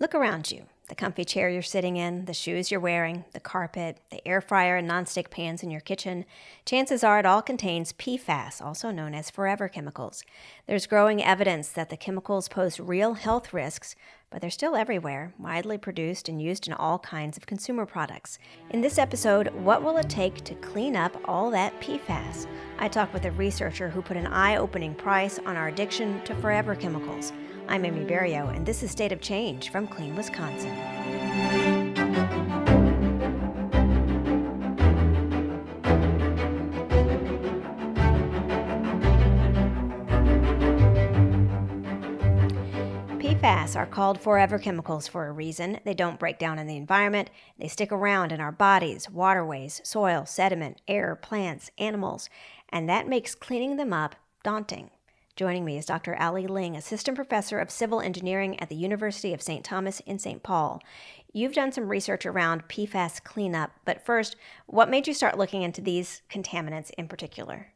Look around you. The comfy chair you're sitting in, the shoes you're wearing, the carpet, the air fryer and nonstick pans in your kitchen. Chances are it all contains PFAS, also known as forever chemicals. There's growing evidence that the chemicals pose real health risks, but they're still everywhere, widely produced and used in all kinds of consumer products. In this episode, what will it take to clean up all that PFAS? I talk with a researcher who put an eye-opening price on our addiction to forever chemicals. I'm Amy Barrilleaux, and this is State of Change from Clean, Wisconsin. PFAS are called forever chemicals for a reason. They don't break down in the environment. They stick around in our bodies, waterways, soil, sediment, air, plants, animals, and that makes cleaning them up daunting. Joining me is Dr. Ling, Assistant Professor of Civil Engineering at the University of St. Thomas in St. Paul. You've done some research around PFAS cleanup, but first, what made you start looking into these contaminants in particular?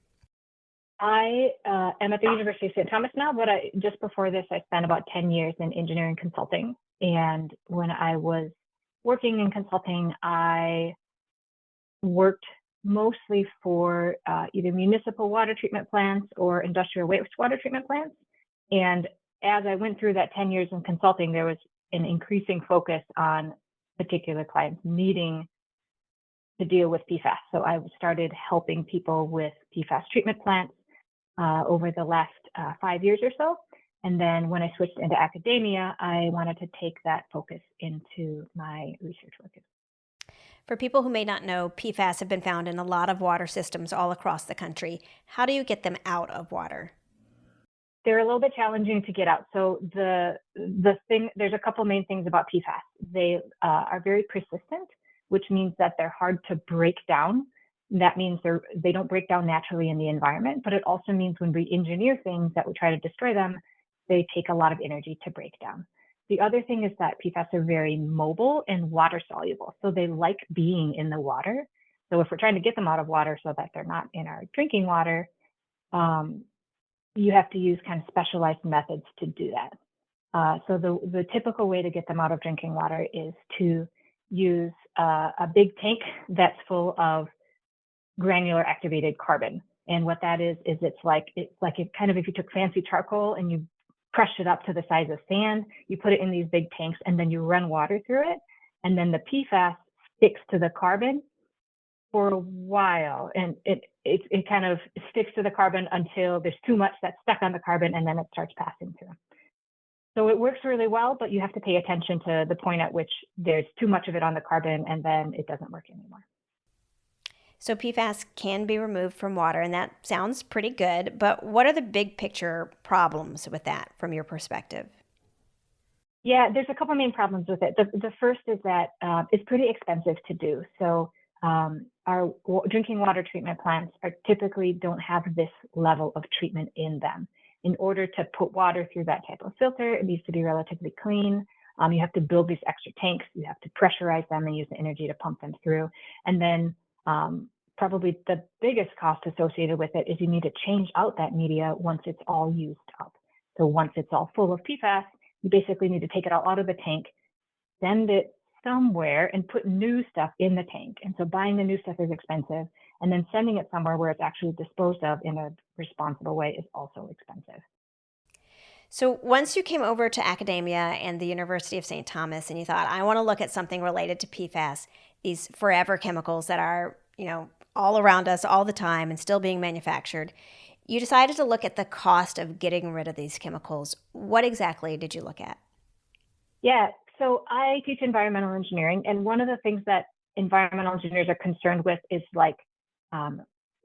I am at the University of St. Thomas now, but just before this, I spent about 10 years in engineering consulting. And when I was working in consulting, I worked mostly for either municipal water treatment plants or industrial wastewater treatment plants. And as I went through that 10 years in consulting, there was an increasing focus on particular clients needing to deal with PFAS. So I started helping people with PFAS treatment plants over the last 5 years or so. And then when I switched into academia, I wanted to take that focus into my research work. For people who may not know, PFAS have been found in a lot of water systems all across the country. How do you get them out of water? They're a little bit challenging to get out. So there's a couple main things about PFAS. They are very persistent, which means that they're hard to break down. That means they don't break down naturally in the environment, but it also means when we engineer things that we try to destroy them, they take a lot of energy to break down. The other thing is that PFAS are very mobile and water soluble. So they like being in the water. So if we're trying to get them out of water so that they're not in our drinking water, you have to use kind of specialized methods to do that. So the typical way to get them out of drinking water is to use a big tank that's full of granular activated carbon. And what that is it's like if you took fancy charcoal and you crushed it up to the size of sand, you put it in these big tanks and then you run water through it. And then the PFAS sticks to the carbon for a while. And it kind of sticks to the carbon until there's too much that's stuck on the carbon and then it starts passing through. So it works really well, but you have to pay attention to the point at which there's too much of it on the carbon and then it doesn't work anymore. So PFAS can be removed from water, and that sounds pretty good, but what are the big picture problems with that from your perspective? Yeah, there's a couple main problems with it. The first is that it's pretty expensive to do. So our drinking water treatment plants typically don't have this level of treatment in them. In order to put water through that type of filter, it needs to be relatively clean. You have to build these extra tanks. You have to pressurize them and use the energy to pump them through. And then probably the biggest cost associated with it is you need to change out that media once it's all used up. So once it's all full of PFAS, you basically need to take it all out of the tank, send it somewhere and put new stuff in the tank. And so buying the new stuff is expensive, and then sending it somewhere where it's actually disposed of in a responsible way is also expensive. So once you came over to academia and the University of St. Thomas and you thought, I want to look at something related to PFAS, these forever chemicals that are, all around us all the time and still being manufactured, you decided to look at the cost of getting rid of these chemicals. What exactly did you look at? Yeah, so I teach environmental engineering, and one of the things that environmental engineers are concerned with is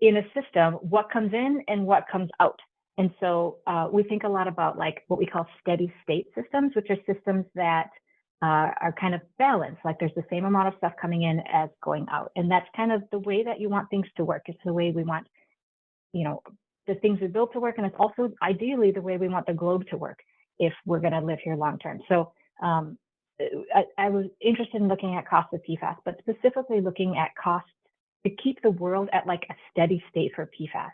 in a system, what comes in and what comes out. And so we think a lot about what we call steady state systems, which are systems that are kind of balanced, like there's the same amount of stuff coming in as going out. And that's kind of the way that you want things to work. It's the way we want, the things we built to work. And it's also ideally the way we want the globe to work if we're going to live here long term. So I was interested in looking at costs of PFAS, but specifically looking at costs to keep the world at a steady state for PFAS.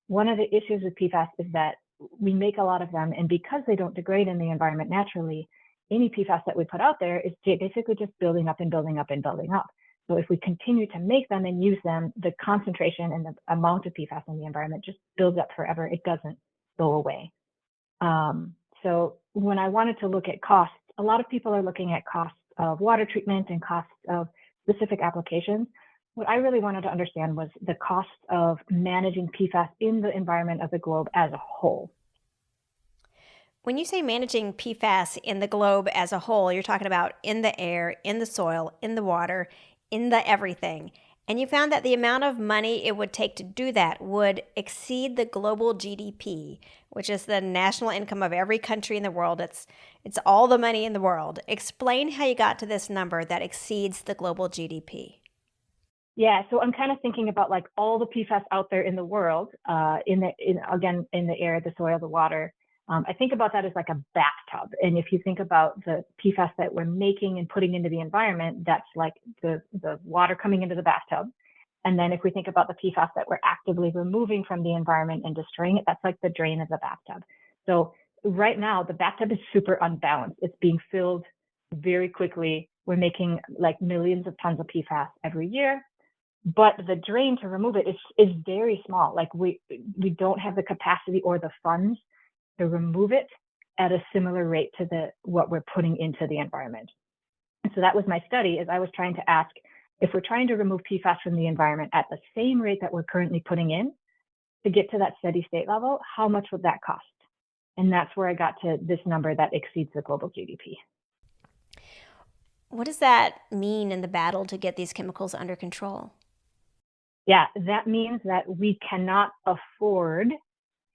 One of the issues with PFAS is that we make a lot of them, and because they don't degrade in the environment naturally, any PFAS that we put out there is basically just building up and building up and building up. So if we continue to make them and use them, the concentration and the amount of PFAS in the environment just builds up forever. It doesn't go away. So when I wanted to look at costs, a lot of people are looking at costs of water treatment and costs of specific applications. What I really wanted to understand was the cost of managing PFAS in the environment of the globe as a whole. When you say managing PFAS in the globe as a whole, you're talking about in the air, in the soil, in the water, in the everything. And you found that the amount of money it would take to do that would exceed the global GDP, which is the national income of every country in the world. It's all the money in the world. Explain how you got to this number that exceeds the global GDP. Yeah, so I'm kind of thinking about like all the PFAS out there in the world, in the air, the soil, the water. I think about that as like a bathtub. And if you think about the PFAS that we're making and putting into the environment, that's like the water coming into the bathtub. And then if we think about the PFAS that we're actively removing from the environment and destroying it, that's like the drain of the bathtub. So right now, the bathtub is super unbalanced. It's being filled very quickly. We're making like millions of tons of PFAS every year. But the drain to remove it is very small. Like we don't have the capacity or the funds to remove it at a similar rate to what we're putting into the environment. And so that was my study, is I was trying to ask, if we're trying to remove PFAS from the environment at the same rate that we're currently putting in to get to that steady state level, how much would that cost? And that's where I got to this number that exceeds the global GDP. What does that mean in the battle to get these chemicals under control? Yeah, that means that we cannot afford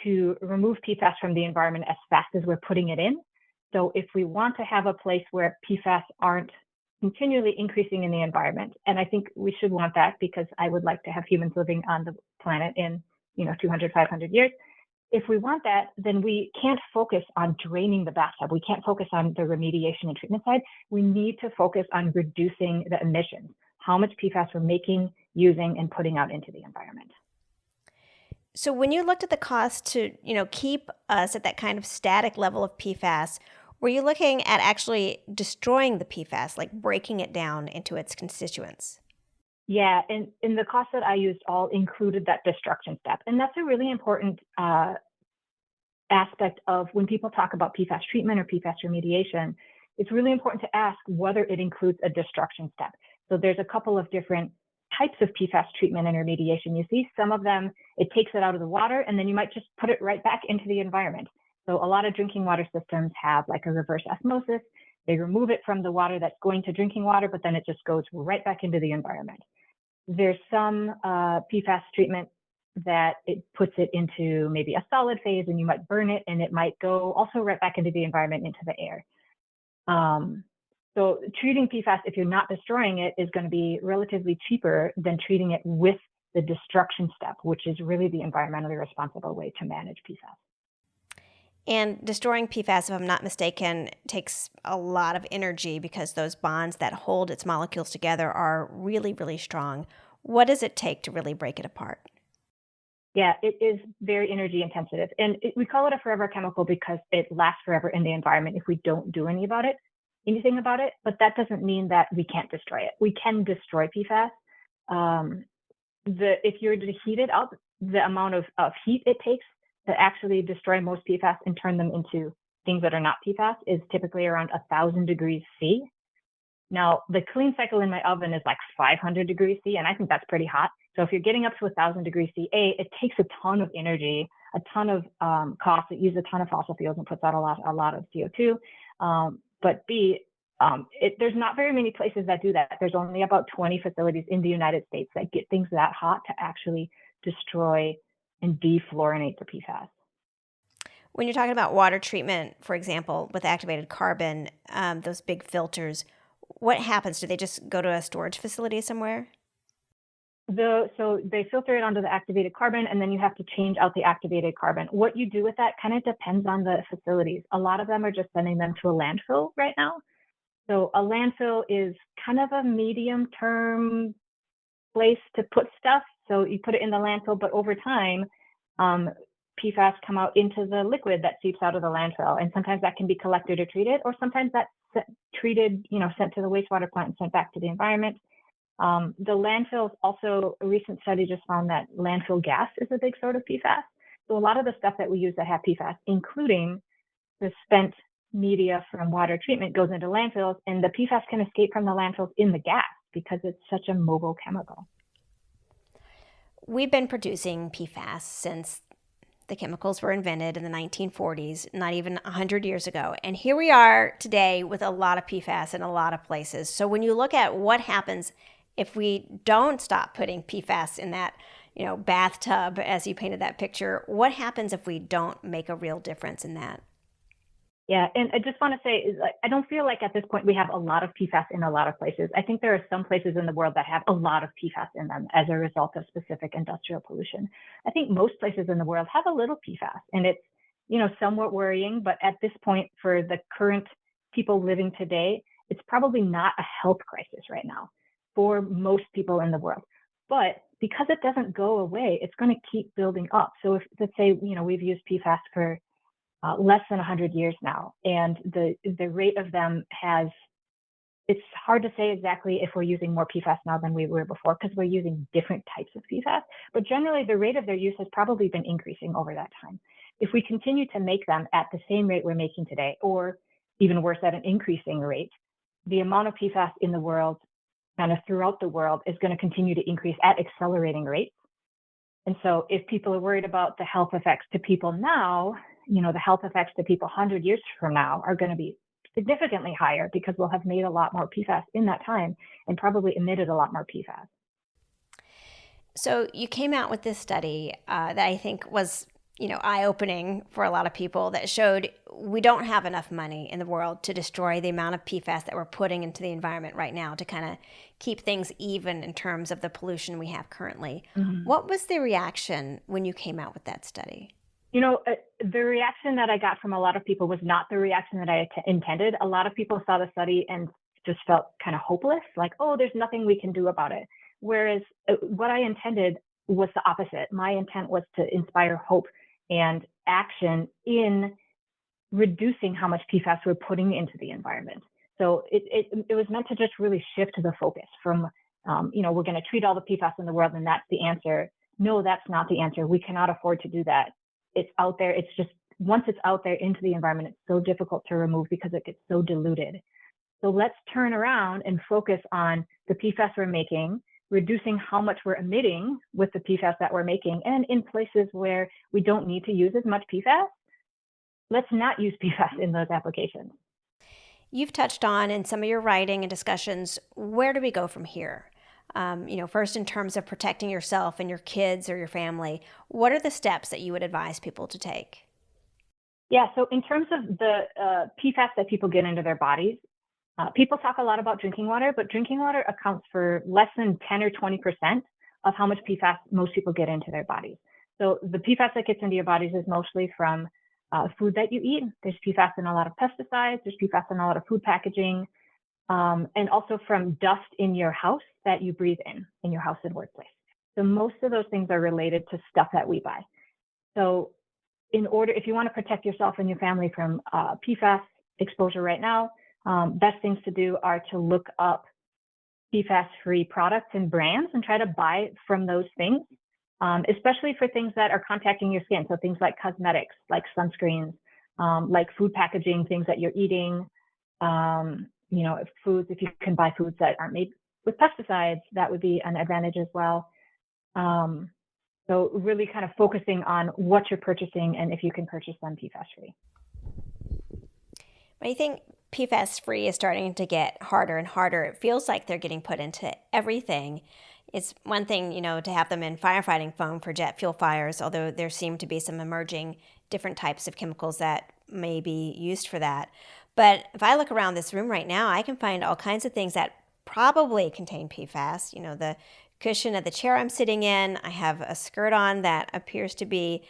to remove PFAS from the environment as fast as we're putting it in. So if we want to have a place where PFAS aren't continually increasing in the environment, and I think we should want that because I would like to have humans living on the planet in 200, 500 years. If we want that, then we can't focus on draining the bathtub. We can't focus on the remediation and treatment side. We need to focus on reducing the emissions, how much PFAS we're making, using, and putting out into the environment. So when you looked at the cost to, keep us at that kind of static level of PFAS, were you looking at actually destroying the PFAS, like breaking it down into its constituents? Yeah, and the cost that I used all included that destruction step. And that's a really important aspect of when people talk about PFAS treatment or PFAS remediation. It's really important to ask whether it includes a destruction step. So there's a couple of different types of PFAS treatment and remediation. You see some of them, it takes it out of the water and then you might just put it right back into the environment. So a lot of drinking water systems have like a reverse osmosis. They remove it from the water that's going to drinking water, but then it just goes right back into the environment. There's some PFAS treatment that it puts it into maybe a solid phase and you might burn it and it might go also right back into the environment, into the air. So treating PFAS, if you're not destroying it, is going to be relatively cheaper than treating it with the destruction step, which is really the environmentally responsible way to manage PFAS. And destroying PFAS, if I'm not mistaken, takes a lot of energy because those bonds that hold its molecules together are really, really strong. What does it take to really break it apart? Yeah, it is very energy intensive. And we call it a forever chemical because it lasts forever in the environment if we don't do anything about it. But that doesn't mean that we can't destroy it. We can destroy PFAS. If you're to heat it up, the amount of heat it takes to actually destroy most PFAS and turn them into things that are not PFAS is typically around 1,000 degrees C. Now, the clean cycle in my oven is like 500 degrees C, and I think that's pretty hot. So if you're getting up to 1,000 degrees C, it takes a ton of energy, a ton of cost. It uses a ton of fossil fuels and puts out a lot of CO2. But B, there's not very many places that do that. There's only about 20 facilities in the United States that get things that hot to actually destroy and defluorinate the PFAS. When you're talking about water treatment, for example, with activated carbon, those big filters, what happens? Do they just go to a storage facility somewhere? So they filter it onto the activated carbon, and then you have to change out the activated carbon. What you do with that kind of depends on the facilities. A lot of them are just sending them to a landfill right now. So a landfill is kind of a medium-term place to put stuff. So you put it in the landfill, but over time, PFAS come out into the liquid that seeps out of the landfill. And sometimes that can be collected or treated, or sometimes that treated, sent to the wastewater plant and sent back to the environment. The landfills also, a recent study just found that landfill gas is a big source of PFAS. So a lot of the stuff that we use that have PFAS, including the spent media from water treatment, goes into landfills, and the PFAS can escape from the landfills in the gas because it's such a mobile chemical. We've been producing PFAS since the chemicals were invented in the 1940s, not even 100 years ago. And here we are today with a lot of PFAS in a lot of places. So when you look at what happens if we don't stop putting PFAS in that, bathtub, as you painted that picture, what happens if we don't make a real difference in that? Yeah, and I just want to say, I don't feel like at this point we have a lot of PFAS in a lot of places. I think there are some places in the world that have a lot of PFAS in them as a result of specific industrial pollution. I think most places in the world have a little PFAS, and it's, somewhat worrying. But at this point, for the current people living today, it's probably not a health crisis right now for most people in the world. But because it doesn't go away, it's going to keep building up. So if, let's say, we've used PFAS for less than 100 years now, and the rate of them it's hard to say exactly if we're using more PFAS now than we were before, because we're using different types of PFAS, but generally the rate of their use has probably been increasing over that time. If we continue to make them at the same rate we're making today, or even worse, at an increasing rate, the amount of PFAS in the world, kind of throughout the world, is going to continue to increase at accelerating rates. And so if people are worried about the health effects to people now, the health effects to people 100 years from now are going to be significantly higher, because we'll have made a lot more PFAS in that time and probably emitted a lot more PFAS. So you came out with this study that I think was, eye-opening for a lot of people, that showed we don't have enough money in the world to destroy the amount of PFAS that we're putting into the environment right now to kind of keep things even in terms of the pollution we have currently. Mm-hmm. What was the reaction when you came out with that study? The reaction that I got from a lot of people was not the reaction that I intended. A lot of people saw the study and just felt kind of hopeless, like, oh, there's nothing we can do about it. Whereas what I intended was the opposite. My intent was to inspire hope and action in reducing how much PFAS we're putting into the environment. So it was meant to just really shift the focus from, we're going to treat all the PFAS in the world and that's the answer. No, that's not the answer. We cannot afford to do that. It's out there. It's just, once it's out there into the environment, it's so difficult to remove because it gets so diluted. So let's turn around and focus on the PFAS we're making, reducing how much we're emitting with the PFAS that we're making. And in places where we don't need to use as much PFAS, let's not use PFAS in those applications. You've touched on in some of your writing and discussions, where do we go from here? First in terms of protecting yourself and your kids or your family, what are the steps that you would advise people to take? Yeah, so in terms of the PFAS that people get into their bodies, people talk a lot about drinking water, but drinking water accounts for less than 10 or 20% of how much PFAS most people get into their bodies. So the PFAS that gets into your bodies is mostly from food that you eat. There's PFAS in a lot of pesticides. There's PFAS in a lot of food packaging. And also from dust in your house that you breathe in your house and workplace. So most of those things are related to stuff that we buy. So if you want to protect yourself and your family from PFAS exposure right now, best things to do are to look up PFAS-free products and brands and try to buy from those things, especially for things that are contacting your skin. So things like cosmetics, like sunscreens, like food packaging, things that you're eating, if you can buy foods that aren't made with pesticides, that would be an advantage as well. So really kind of focusing on what you're purchasing and if you can purchase them PFAS-free. I think PFAS-free is starting to get harder and harder. It feels like they're getting put into everything. It's one thing, to have them in firefighting foam for jet fuel fires, although there seem to be some emerging different types of chemicals that may be used for that. But if I look around this room right now, I can find all kinds of things that probably contain PFAS. The cushion of the chair I'm sitting in, I have a skirt on that appears to be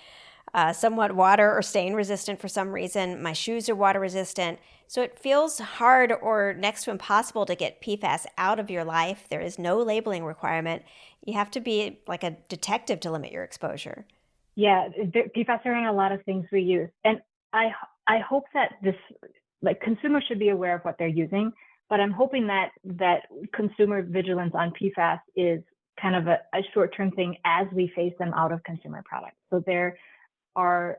somewhat water or stain resistant for some reason. My shoes are water resistant. So it feels hard or next to impossible to get PFAS out of your life. There is no labeling requirement. You have to be like a detective to limit your exposure. Yeah, PFAS are in a lot of things we use. And I hope that like consumers should be aware of what they're using, but I'm hoping that consumer vigilance on PFAS is kind of a short-term thing as we phase them out of consumer products. So there are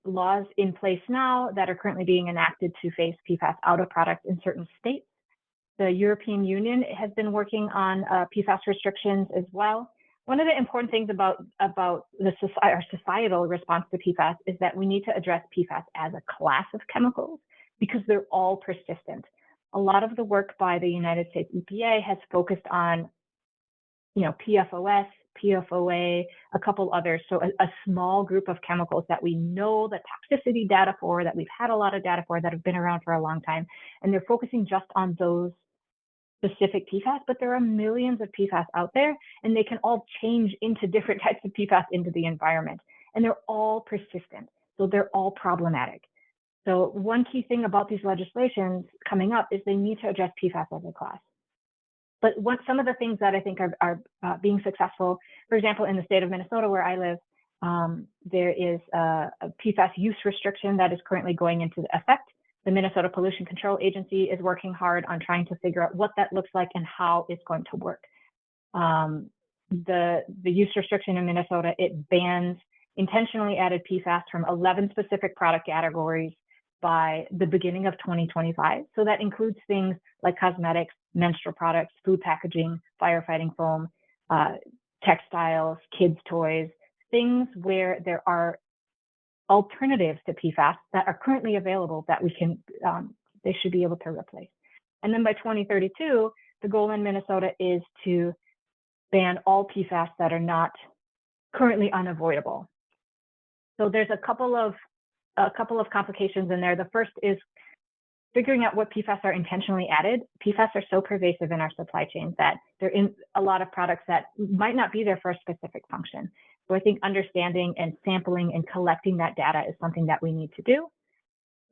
laws in place now that are currently being enacted to phase PFAS out of products in certain states. The European Union has been working on PFAS restrictions as well. One of the important things about our societal response to PFAS is that we need to address PFAS as a class of chemicals because they're all persistent. A lot of the work by the United States EPA has focused on, PFOS, PFOA, a couple others. So a small group of chemicals that we know the toxicity data for, that we've had a lot of data for, that have been around for a long time. And they're focusing just on those specific PFAS, but there are millions of PFAS out there, and they can all change into different types of PFAS into the environment. And they're all persistent. So they're all problematic. So one key thing about these legislations coming up is they need to address PFAS as a class. But some of the things that I think are being successful, for example, in the state of Minnesota where I live, there is a PFAS use restriction that is currently going into effect. The Minnesota Pollution Control Agency is working hard on trying to figure out what that looks like and how it's going to work. The use restriction in Minnesota, it bans intentionally added PFAS from 11 specific product categories by the beginning of 2025. So that includes things like cosmetics, menstrual products, food packaging, firefighting foam, textiles, kids' toys, things where there are alternatives to PFAS that are currently available that we can, they should be able to replace. And then by 2032, the goal in Minnesota is to ban all PFAS that are not currently unavoidable. So there's a couple of complications in there. The first is figuring out what PFAS are intentionally added. PFAS are so pervasive in our supply chain that they're in a lot of products that might not be there for a specific function. So I think understanding and sampling and collecting that data is something that we need to do.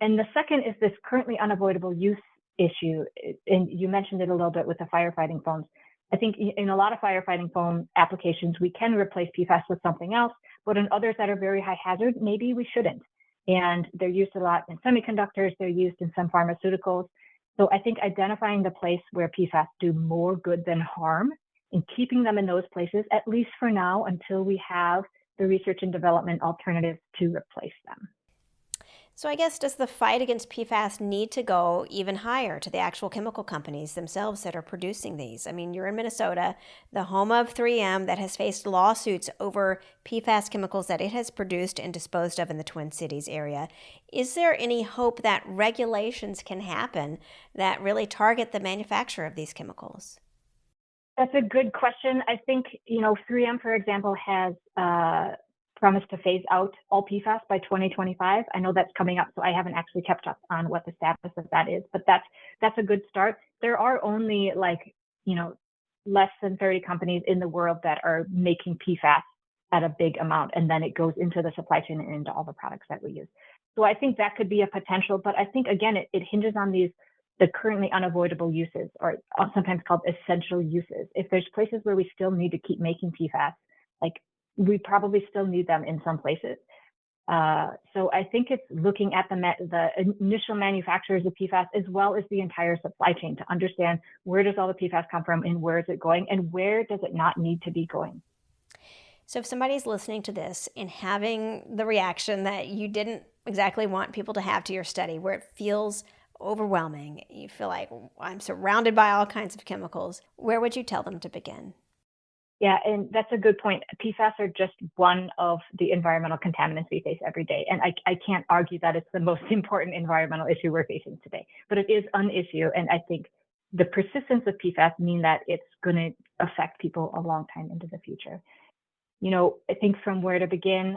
And the second is this currently unavoidable use issue. And you mentioned it a little bit with the firefighting foams. I think in a lot of firefighting foam applications, we can replace PFAS with something else, but in others that are very high hazard, maybe we shouldn't. And they're used a lot in semiconductors, they're used in some pharmaceuticals. So I think identifying the place where PFAS do more good than harm and keeping them in those places, at least for now, until we have the research and development alternatives to replace them. So I guess, does the fight against PFAS need to go even higher to the actual chemical companies themselves that are producing these? I mean, you're in Minnesota, the home of 3M, that has faced lawsuits over PFAS chemicals that it has produced and disposed of in the Twin Cities area. Is there any hope that regulations can happen that really target the manufacture of these chemicals? That's a good question. I think, 3M, for example, has promised to phase out all PFAS by 2025. I know that's coming up, so I haven't actually kept up on what the status of that is, but that's a good start. There are only less than 30 companies in the world that are making PFAS at a big amount, and then it goes into the supply chain and into all the products that we use. So I think that could be a potential, but I think, again, it hinges on the currently unavoidable uses, or sometimes called essential uses. If there's places where we still need to keep making PFAS, we probably still need them in some places. So I think it's looking at the initial manufacturers of PFAS as well as the entire supply chain to understand where does all the PFAS come from and where is it going and where does it not need to be going. So if somebody's listening to this and having the reaction that you didn't exactly want people to have to your study, where it feels overwhelming, you feel like I'm surrounded by all kinds of chemicals, where would you tell them to begin? Yeah, and that's a good point. PFAS are just one of the environmental contaminants we face every day. And I can't argue that it's the most important environmental issue we're facing today, but it is an issue. And I think the persistence of PFAS mean that it's going to affect people a long time into the future. I think from where to begin,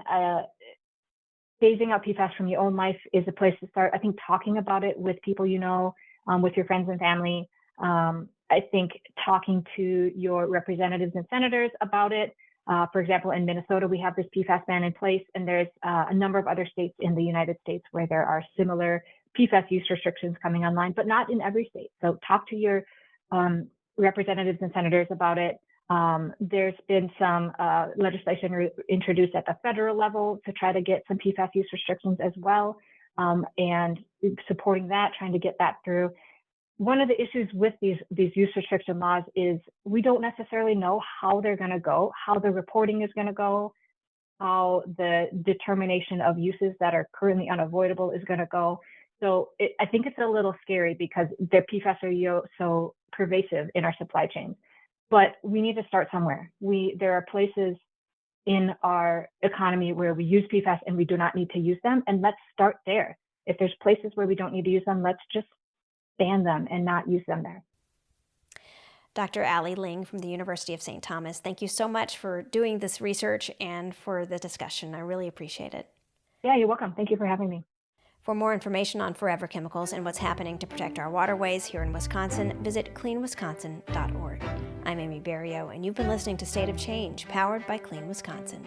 phasing out PFAS from your own life is a place to start. I think talking about it with people with your friends and family. I think talking to your representatives and senators about it. For example, in Minnesota, we have this PFAS ban in place, and there's a number of other states in the United States where there are similar PFAS use restrictions coming online, but not in every state. So talk to your representatives and senators about it. There's been some legislation introduced at the federal level to try to get some PFAS use restrictions as well. and supporting that, trying to get that through. One of the issues with these use restriction laws is we don't necessarily know how they're going to go, how the reporting is going to go, how the determination of uses that are currently unavoidable is going to go. So I think it's a little scary because the PFAS are so pervasive in our supply chains. But we need to start somewhere. There are places in our economy where we use PFAS and we do not need to use them, and let's start there. If there's places where we don't need to use them, let's just ban them and not use them there. Dr. Ali Ling from the University of St. Thomas, thank you so much for doing this research and for the discussion. I really appreciate it. Yeah, you're welcome. Thank you for having me. For more information on forever chemicals and what's happening to protect our waterways here in Wisconsin, visit cleanwisconsin.org. I'm Amy Barrilleaux, and you've been listening to State of Change, powered by Clean Wisconsin.